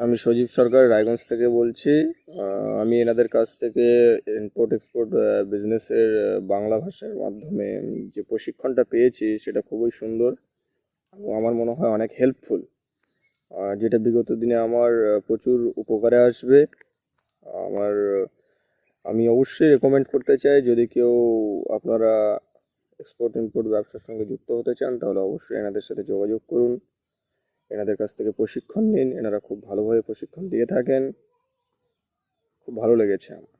আমি সজীব সরকার রায়গঞ্জ থেকে বলছি। আমি এনাদের কাছ থেকে ইম্পোর্ট এক্সপোর্ট বিজনেসের বাংলা ভাষার মাধ্যমে যে প্রশিক্ষণটা পেয়েছি সেটা খুবই সুন্দর এবং আমার মনে হয় অনেক হেল্পফুল, যেটা বিগত দিনে আমার প্রচুর উপকারে আসবে। আমার আমি অবশ্যই রেকমেন্ড করতে চাই, যদি কেউ আপনারা এক্সপোর্ট ইম্পোর্ট ব্যবসার সঙ্গে যুক্ত হতে চান তাহলে অবশ্যই এনাদের সাথে যোগাযোগ করুন, এনাদের কাছ থেকে প্রশিক্ষণ নিন। এনারা খুব ভালোভাবে প্রশিক্ষণ দিয়ে থাকেন, খুব ভালো লেগেছে আমার।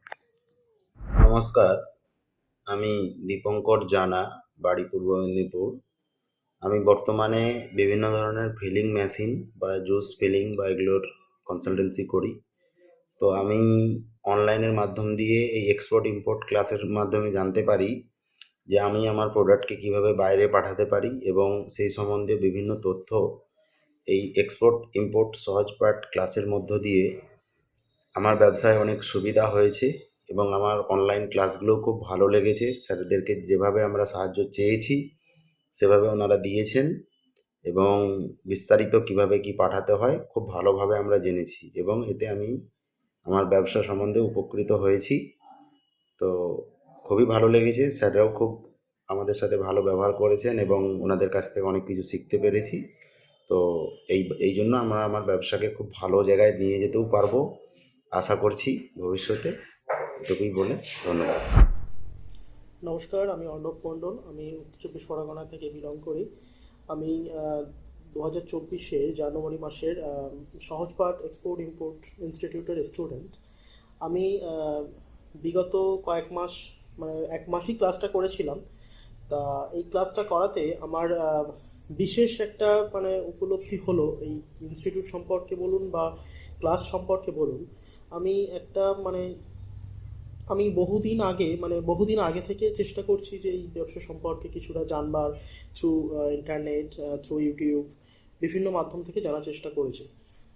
নমস্কার, আমি দীপঙ্কর জানা, বাড়ি পূর্ব মেদিনীপুর। আমি বর্তমানে বিভিন্ন ধরনের ফিলিং মেশিন বা জুস ফিলিং বা এগুলোর কনসালটেন্সি করি। তো আমি অনলাইনের মাধ্যম দিয়ে এই এক্সপোর্ট ইম্পোর্ট ক্লাসের মাধ্যমে জানতে পারি যে আমি আমার প্রোডাক্টকে কিভাবে বাইরে পাঠাতে পারি, এবং সেই সম্বন্ধে বিভিন্ন তথ্য এই এক্সপোর্ট ইম্পোর্ট সহজপাঠ ক্লাসের মধ্য দিয়ে আমার ব্যবসায় অনেক সুবিধা হয়েছে। এবং আমার অনলাইন ক্লাসগুলো খুব ভালো লেগেছে। স্যারদেরকে যেভাবে আমরা সাহায্য চেয়েছি সেভাবে ওনারা দিয়েছেন, এবং বিস্তারিত কিভাবে কি পাঠাতে হয় খুব ভালোভাবে আমরা জেনেছি, এবং এতে আমি আমার ব্যবসা সম্বন্ধে উপকৃত হয়েছি। তো খুবই ভালো লেগেছে, স্যাররাও খুব আমাদের সাথে ভালো ব্যবহার করেছেন এবং ওনাদের কাছ থেকে অনেক কিছু শিখতে পেরেছি। তো এই জন্য আমরা আমার ব্যবসাকে খুব ভালো জায়গায় নিয়ে যেতেও পারবো আশা করছি ভবিষ্যতে। এটুকুই বলে ধন্যবাদ। নমস্কার, আমি অর্ণব মণ্ডল। আমি উত্তর চব্বিশ পরগনা থেকে বিলং করি। আমি 2024 জানুয়ারি মাসের সহজপাঠ এক্সপোর্ট ইম্পোর্ট ইনস্টিটিউটের স্টুডেন্ট। আমি বিগত কয়েক মাস, মানে এক মাসই ক্লাসটা করেছিলাম। তা এই ক্লাসটা করাতে আমার বিশেষ একটা মানে উপলব্ধি হলো এই ইনস্টিটিউট সম্পর্কে বলুন বা ক্লাস সম্পর্কে বলুন। আমি একটা মানে আমি বহুদিন আগে থেকে চেষ্টা করছি যে এই ব্যবসা সম্পর্কে কিছুটা জানবার, থ্রু ইন্টারনেট, থ্রু ইউটিউব, বিভিন্ন মাধ্যম থেকে জানার চেষ্টা করেছি।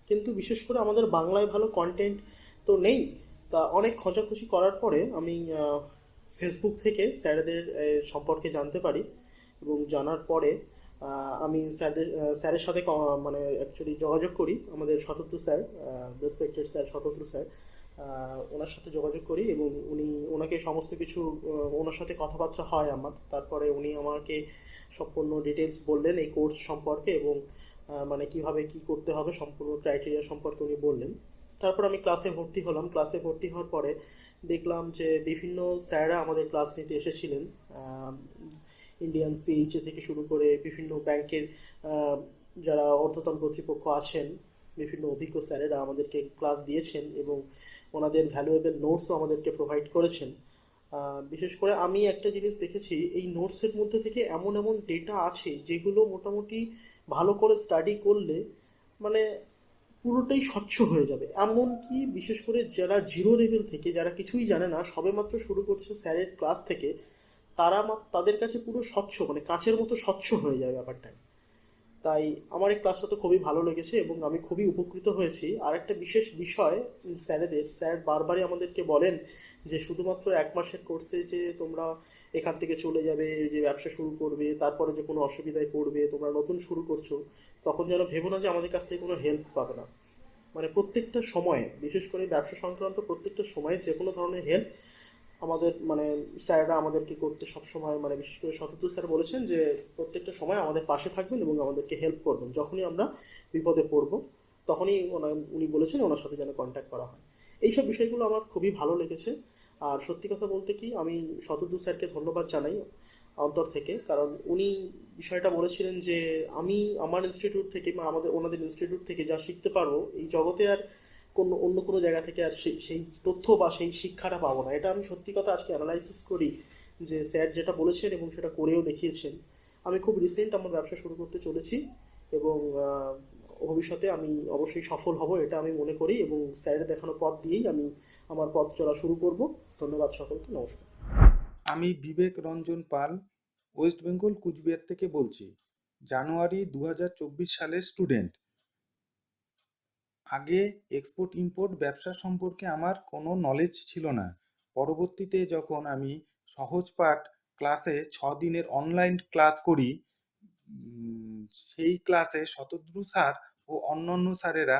কিন্তু বিশেষ করে আমাদের বাংলায় ভালো কন্টেন্ট তো নেই। তা অনেক খোঁজাখুঁজি করার পরে আমি ফেসবুক থেকে স্যারেদের সম্পর্কে জানতে পারি, এবং জানার পরে আমি স্যারের সাথে মানে অ্যাকচুয়ালি যোগাযোগ করি। আমাদের Shatadru sir, respected sir Shatadru sir, ওনার সাথে যোগাযোগ করি এবং ওনাকে সমস্ত কিছু, ওনার সাথে কথাবার্তা হয় আমার। তারপরে উনি আমাকে সম্পূর্ণ ডিটেলস বললেন এই কোর্স সম্পর্কে, এবং মানে কিভাবে কি করতে হবে সম্পূর্ণ ক্রাইটেরিয়া সম্পর্কে উনি বললেন। তারপর আমি ক্লাসে ভর্তি হলাম। ক্লাসে ভর্তি হওয়ার পরে দেখলাম যে বিভিন্ন স্যাররা আমাদের ক্লাস নিতে এসেছিলেন। ইন্ডিয়ান সিএইচএ থেকে শুরু করে বিভিন্ন ব্যাংকের যারা ঊর্ধ্বতন কর্তৃপক্ষ আছেন, বিভিন্ন অভিজ্ঞ স্যারেরা আমাদেরকে ক্লাস দিয়েছেন এবং ওনাদের ভ্যালুয়েবল নোটসও আমাদেরকে প্রোভাইড করেছেন। বিশেষ করে আমি একটা জিনিস দেখেছি, এই নোটসের মধ্যে থেকে এমন এমন ডেটা আছে যেগুলো মোটামুটি ভালো করে স্টাডি করলে মানে পুরোটাই স্বচ্ছ হয়ে যাবে। এমনকি বিশেষ করে যারা জিরো লেভেল থেকে, যারা কিছুই জানে না, সবেমাত্র শুরু করছে স্যারের ক্লাস থেকে, তাদের কাছে পুরো স্বচ্ছ, মানে কাঁচের মতো স্বচ্ছ হয়ে যায় ব্যাপারটাই। তাই আমার এই ক্লাসটা তো খুবই ভালো লেগেছে এবং আমি খুবই উপকৃত হয়েছি। আর একটা বিশেষ বিষয়, স্যার বারবারই আমাদেরকে বলেন যে শুধুমাত্র এক মাসের কোর্সে যে তোমরা এখান থেকে চলে যাবে, যে ব্যবসা শুরু করবে, তারপরে যে কোনো অসুবিধায় পড়বে, তোমরা নতুন শুরু করছো, তখন যেন ভেবো না যে আমাদের কাছ থেকে কোনো হেল্প পাবে না। মানে প্রত্যেকটা সময়ে, বিশেষ করে ব্যবসা সংক্রান্ত প্রত্যেকটা সময়ে যে কোনো ধরনের হেল্প আমাদের মানে স্যাররা আমাদেরকে করতে সবসময়, মানে বিশেষ করে শতদ্রু স্যার বলেছেন যে প্রত্যেকটা সময় আমাদের পাশে থাকবেন এবং আমাদেরকে হেল্প করবেন। যখনই আমরা বিপদে পড়ব তখনই উনি বলেছেন ওনার সাথে যেন কন্ট্যাক্ট করা হয়। এইসব বিষয়গুলো আমার খুবই ভালো লেগেছে। আর সত্যি কথা বলতে কি, আমি শতদ্রু স্যারকে ধন্যবাদ জানাই অন্তর থেকে, কারণ উনি বিষয়টা বলেছিলেন যে আমি আমার ইনস্টিটিউট থেকে বা ওনাদের ইনস্টিটিউট থেকে যা শিখতে পারবো এই জগতে আর অন্য কোনো জায়গা থেকে আর সেই তথ্য বা সেই শিক্ষাটা পাবো না। এটা আমি সত্যি কথা আজকে অ্যানালাইসিস করি যে স্যার যেটা বলেছেন এবং সেটা করেও দেখিয়েছেন। আমি খুব রিসেন্ট আমার ব্যবসা শুরু করতে চলেছি এবং ভবিষ্যতে আমি অবশ্যই সফল হব এটা আমি মনে করি, এবং স্যারের দেখানো পথ দিয়েই আমি আমার পথ চলা শুরু করব। ধন্যবাদ সকলকে, নমস্কার। আমি বিবেক রঞ্জন পাল, ওয়েস্ট বেঙ্গল কুচবিহার থেকে বলছি। জানুয়ারি 2024 সালের স্টুডেন্ট। আগে এক্সপোর্ট ইম্পোর্ট ব্যবসা সম্পর্কে আমার কোনো নলেজ ছিল না। পরবর্তীতে যখন আমি সহজপাঠ ক্লাসে 6 দিনের অনলাইন ক্লাস করি, সেই ক্লাসে শতদ্রু স্যার ও অন্যান্য স্যারেরা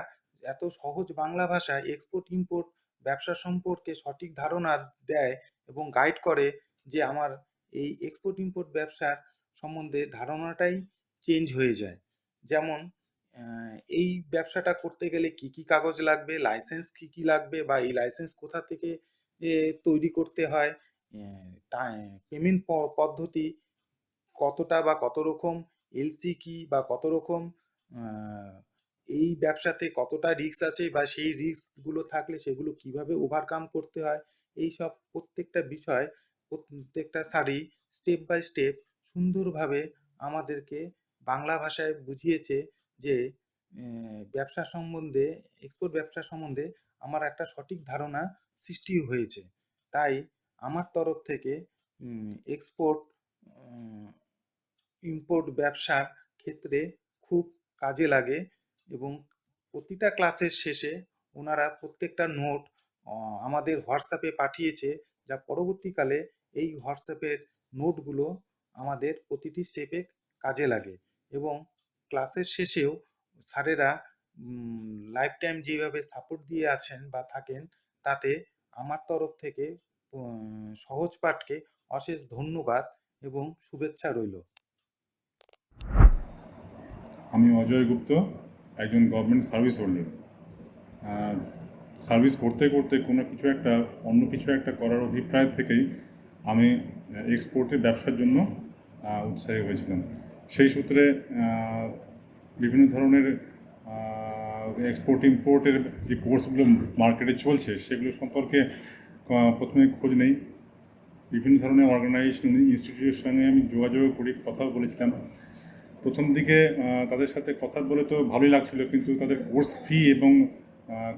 এত সহজ বাংলা ভাষায় এক্সপোর্ট ইম্পোর্ট ব্যবসা সম্পর্কে সঠিক ধারণা দেয় এবং গাইড করে যে আমার এই এক্সপোর্ট ইম্পোর্ট ব্যবসার সম্বন্ধে ধারণাটাই চেঞ্জ হয়ে যায়। যেমন এই ব্যবসাটা করতে গেলে কি কি কাগজ লাগবে, লাইসেন্স কি কি লাগবে, বা এই লাইসেন্স কোথা থেকে তৈরি করতে হয়, পেমেন্ট পদ্ধতি কতটা বা কত রকম, এলসি কি বা কত রকম, আহ, এই ব্যবসাতে কতটা রিস্ক আছে বা সেই রিস্কগুলো থাকলে সেগুলো কিভাবে ওভারকাম করতে হয়, এই সব প্রত্যেকটা বিষয়, প্রত্যেকটা সারি স্টেপ বাই স্টেপ সুন্দরভাবে আমাদেরকে বাংলা ভাষায় বুঝিয়েছে যে ব্যবসা সম্বন্ধে, এক্সপোর্ট ব্যবসা সম্বন্ধে আমার একটা সঠিক ধারণা সৃষ্টি হয়েছে। তাই আমার তরফ থেকে এক্সপোর্ট ইম্পোর্ট ব্যবসার ক্ষেত্রে খুব কাজে লাগে এবং প্রতিটা ক্লাসের শেষে ওনারা প্রত্যেকটা নোট আমাদের হোয়াটসঅ্যাপে পাঠিয়েছে, যা পরবর্তীকালে এই হোয়াটসঅ্যাপের নোটগুলো আমাদের প্রতিটি স্টেপে কাজে লাগে। এবং ক্লাসের শেষেও স্যারেরা লাইফ টাইম যেভাবে সাপোর্ট দিয়ে আছেন বা থাকেন, তাতে আমার তরফ থেকে সহজ পাঠকে অশেষ ধন্যবাদ এবং শুভেচ্ছা রইল। আমি অজয় গুপ্ত, একজন গভর্নমেন্ট সার্ভিস হোল্ডার। সার্ভিস করতে করতে অন্য কিছু একটা করার অভিপ্রায় থেকেই আমি এক্সপোর্টের ব্যবসার জন্য উৎসাহী হয়েছিলাম। সেই সূত্রে বিভিন্ন ধরনের এক্সপোর্ট ইম্পোর্টের যে কোর্সগুলো মার্কেটে চলছে সেগুলো সম্পর্কে প্রথমে খোঁজ নেই। বিভিন্ন ধরনের অর্গানাইজেশন, ইনস্টিটিউটের সঙ্গে আমি যোগাযোগ করি, কথা বলেছিলাম। প্রথম দিকে তাদের সাথে কথা বলে তো ভালোই লাগছিল, কিন্তু তাদের কোর্স ফি এবং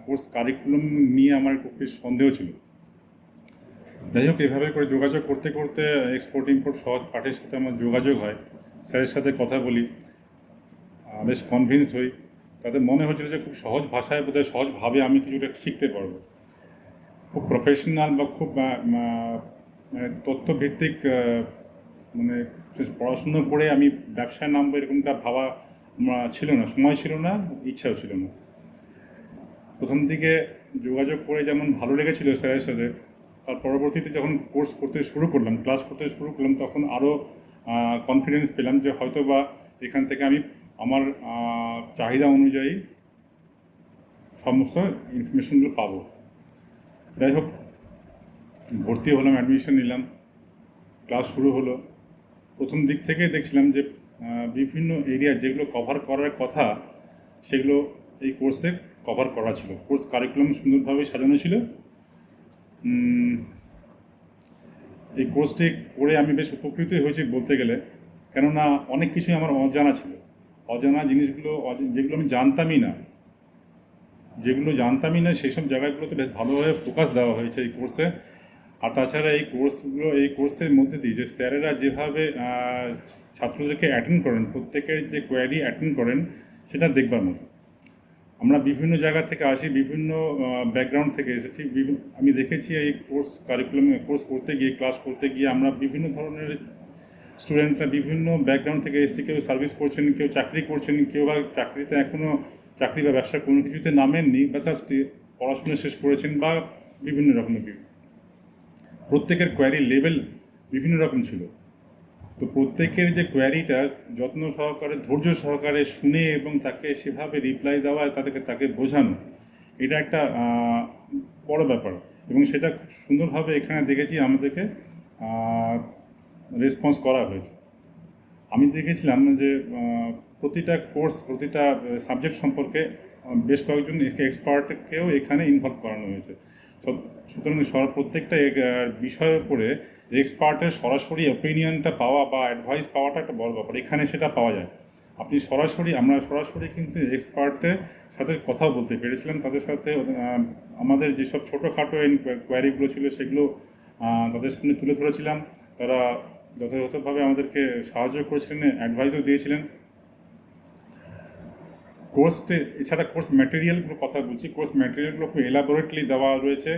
কোর্স কারিকুলাম নিয়ে আমার একটু সন্দেহ ছিল। যাই হোক, এভাবে করে যোগাযোগ করতে করতে এক্সপোর্ট ইম্পোর্ট সহজ পাঠের সাথে আমার যোগাযোগ হয়, স্যারের সাথে কথা বলি, বেশ কনভিন্সড হই। তাদের মনে হচ্ছিল যে খুব সহজ ভাষায়, বোধহয় সহজভাবে আমি কিছুটা শিখতে পারবো। খুব প্রফেশনাল বা খুব মানে তথ্যভিত্তিক মানে পড়াশুনো করে আমি ব্যবসায় নামবো এরকমটা ভাবা ছিল না, সময় ছিল না, ইচ্ছাও ছিল না। প্রথম দিকে যোগাযোগ করে যেমন ভালো লেগেছিল স্যারের সাথে, তার পরবর্তীতে যখন ক্লাস করতে শুরু করলাম, তখন আরও কনফিডেন্স পেলাম যে হয়তো বা এখান থেকে আমি আমার চাহিদা অনুযায়ী সমস্ত ইনফরমেশনগুলো পাবো। যাই হোক, ভর্তি হলাম, অ্যাডমিশন নিলাম, ক্লাস শুরু হলো। প্রথম দিক থেকে দেখছিলাম যে বিভিন্ন এরিয়া যেগুলো কভার করার কথা সেগুলো এই কোর্সে কভার করা ছিল। কোর্স কারিকুলাম সুন্দরভাবে সাজানো ছিল। এই কোর্সটি করে আমি বেশ উপকৃত হয়েছি বলতে গেলে, কেননা অনেক কিছুই আমার অজানা ছিল। অজানা জিনিসগুলো যেগুলো আমি জানতামই না সেই সব জায়গাগুলোতে বেশ ভালোভাবে ফোকাস দেওয়া হয়েছে এই কোর্সে। আর তাছাড়া এই কোর্সের মধ্যে দিয়ে যে স্যারেরা যেভাবে ছাত্রদেরকে অ্যাটেন্ড করেন, প্রত্যেকের যে কোয়ারি অ্যাটেন্ড করেন, সেটা দেখবার মতো। আমরা বিভিন্ন জায়গা থেকে আসি, বিভিন্ন ব্যাকগ্রাউন্ড থেকে এসেছি। আমি দেখেছি এই কোর্স করতে গিয়ে, ক্লাস করতে গিয়ে আমরা বিভিন্ন ধরনের স্টুডেন্টরা বিভিন্ন ব্যাকগ্রাউন্ড থেকে এসেছি। কেউ সার্ভিস করছেন, কেউ চাকরি করছেন, কেউ বা চাকরিতে এখনও চাকরি বা ব্যবসা কোনো কিছুতে নামেননি, বা জাস্ট পড়াশোনা শেষ করেছেন, বা বিভিন্ন রকমের। প্রত্যেকের কোয়ারি লেভেল বিভিন্ন রকম ছিল। তো প্রত্যেকের যে কোয়ারিটা যত্ন সহকারে, ধৈর্য সহকারে শুনে এবং তাকে সেভাবে রিপ্লাই দেওয়া, তাকে বোঝানো, এটা একটা বড় ব্যাপার। এবং সেটা খুব সুন্দরভাবে এখানে দেখেছি আমাদেরকে রেসপন্স করা হয়েছে। আমি দেখেছিলাম যে প্রতিটা সাবজেক্ট সম্পর্কে বেশ কয়েকজন এক্সপার্টকেও এখানে ইনভলভ করানো হয়েছে। সুতরাং প্রত্যেকটা বিষয়ের উপরে এক্সপার্টের সরাসরি ওপিনিয়নটা পাওয়া বা অ্যাডভাইস পাওয়াটা একটা বড় ব্যাপার। এখানে সেটা পাওয়া যায়। আমরা সরাসরি কিন্তু এক্সপার্টদের সাথে কথা বলতে পেরেছিলাম। তাদের সাথে আমাদের যেসব ছোটোখাটো কোয়ারিগুলো ছিল সেগুলো তাদের সামনে তুলে ধরেছিলাম। তারা যথাযথভাবে আমাদেরকে সাহায্য করেছিলেন, অ্যাডভাইসও দিয়েছিলেন। এছাড়া কোর্স ম্যাটেরিয়ালগুলোর কথা বলছি। কোর্স ম্যাটেরিয়ালগুলো খুব এলাবোরেটলি দেওয়া রয়েছে।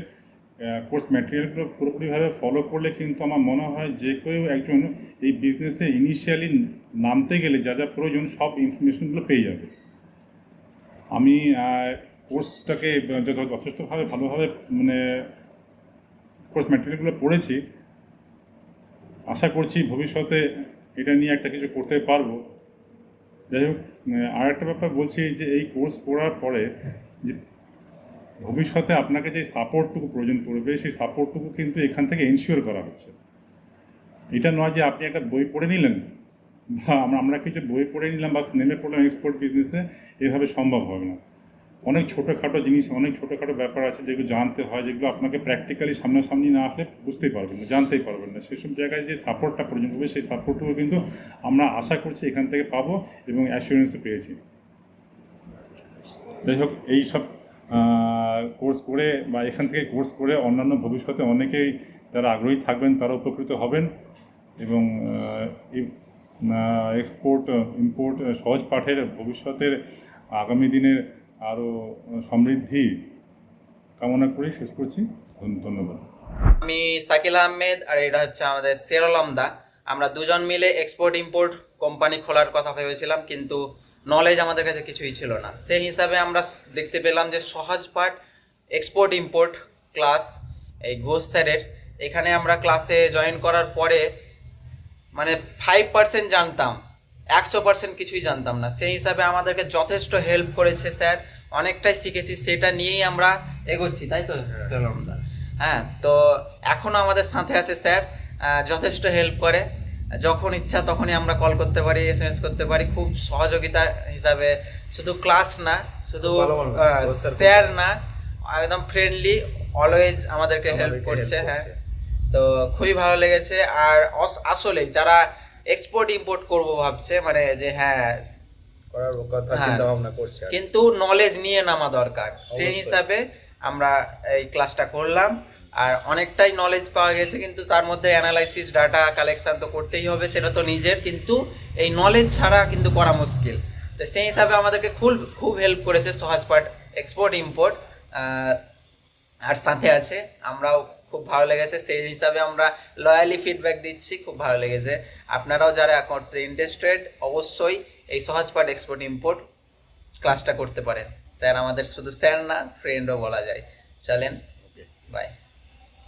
কোর্স ম্যাটেরিয়ালগুলো পুরোপুরিভাবে ফলো করলে কিন্তু আমার মনে হয় যে কেউ একজন এই বিজনেসে ইনিশিয়ালি নামতে গেলে যা যা প্রয়োজন সব ইনফরমেশনগুলো পেয়ে যাবে। আমি কোর্সটাকে যথেষ্টভাবে ভালোভাবে মানে কোর্স ম্যাটেরিয়ালগুলো পড়েছি। আশা করছি ভবিষ্যতে এটা নিয়ে একটা কিছু করতে পারবো। যাই হোক, আর একটা ব্যাপার বলছি যে এই কোর্স করার পরে যে ভবিষ্যতে আপনাকে যে সাপোর্টটুকু প্রয়োজন পড়বে সেই সাপোর্টটুকু কিন্তু এখান থেকে এনশিওর করা হচ্ছে। এটা নয় যে আপনি একটা বই পড়ে নিলেন বা আমরা কিছু বই পড়ে নিলাম বা নেমে পড়লাম এক্সপোর্ট বিজনেসে, এভাবে সম্ভব হবে না। অনেক ছোটোখাটো জিনিস, অনেক ছোটোখাটো ব্যাপার আছে যেগুলো জানতে হয়, যেগুলো আপনাকে প্র্যাকটিক্যালি সামনাসামনি না আসলে বুঝতেই পারবেন না, জানতেই পারবেন না। সেসব জায়গায় যে সাপোর্টটা প্রয়োজন হবে সেই সাপোর্টটুকু কিন্তু আমরা আশা করছি এখান থেকে পাবো এবং অ্যাসিওরেন্সও পেয়েছি। যাই হোক, এই সব কোর্স করে বা এখান থেকে কোর্স করে অন্যান্য ভবিষ্যতে অনেকেই যারা আগ্রহী থাকবেন তারা উপকৃত হবেন এবং এক্সপোর্ট ইম্পোর্ট সহজ পাঠের ভবিষ্যতের আগামী দিনের আরও সমৃদ্ধি কামনা করে শেষ করছি। ধন্যবাদ। আমি শাকিল আহমেদ আর এটা হচ্ছে আমাদের সেরল আমদা। আমরা দুজন মিলে এক্সপোর্ট ইম্পোর্ট কোম্পানি খোলার কথা ভেবেছিলাম, কিন্তু নলেজ আমাদের কাছে কিছুই ছিল না। সেই হিসাবে আমরা দেখতে পেলাম যে সহজ পাঠ এক্সপোর্ট ইম্পোর্ট ক্লাস এই ঘোষ স্যারের, এখানে আমরা ক্লাসে জয়েন করার পরে মানে 5% জানতাম, 100% কিছুই জানতাম না। সেই হিসাবে আমাদেরকে যথেষ্ট হেল্প করেছে স্যার, অনেকটাই শিখেছি, সেটা নিয়েই আমরা এগোচ্ছি, তাই তো সেরলমদা? হ্যাঁ, তো এখনও আমাদের সাথে আছে স্যার, যথেষ্ট হেল্প করে। যখন ইচ্ছা তখনই আমরা কল করতে পারি, SMS করতে পারি। খুব সহযোগিতা হিসাবে, শুধু ক্লাস না, শুধু স্যার না, একদম ফ্রেন্ডলি, অলওয়েজ আমাদেরকে হেল্প করছে। হ্যাঁ, তো খুবই ভালো লেগেছে। আর আসলে যারা এক্সপোর্ট ইম্পোর্ট করবো ভাবছে, মানে যে হ্যাঁ করার কথা হ্যাঁ, চিন্তা ভাবনা করছে, কিন্তু নলেজ নিয়ে নামা দরকার, সেই হিসাবে আমরা এই ক্লাসটা করলাম। আর অনেকটাই নলেজ পাওয়া গেছে, কিন্তু তার মধ্যে অ্যানালাইসিস, ডাটা কালেকশন তো করতেই হবে, সেটা তো নিজের, কিন্তু এই নলেজ ছাড়া কিন্তু করা মুশকিল। তো সেই হিসাবে আমাদেরকে খুব হেল্প করেছে সহজপাঠ এক্সপোর্ট ইম্পোর্ট। আর সাথে আছে, আমরাও খুব ভালো লেগেছে, সেই হিসাবে আমরা লয়ালি ফিডব্যাক দিচ্ছি, খুব ভালো লেগেছে। আপনারাও যারা করতে ইন্টারেস্টেড অবশ্যই এই সহজপাঠ এক্সপোর্ট ইম্পোর্ট ক্লাসটা করতে পারেন। স্যার আমাদের শুধু স্যার না, ফ্রেন্ডও বলা যায়। চলেন, বাই।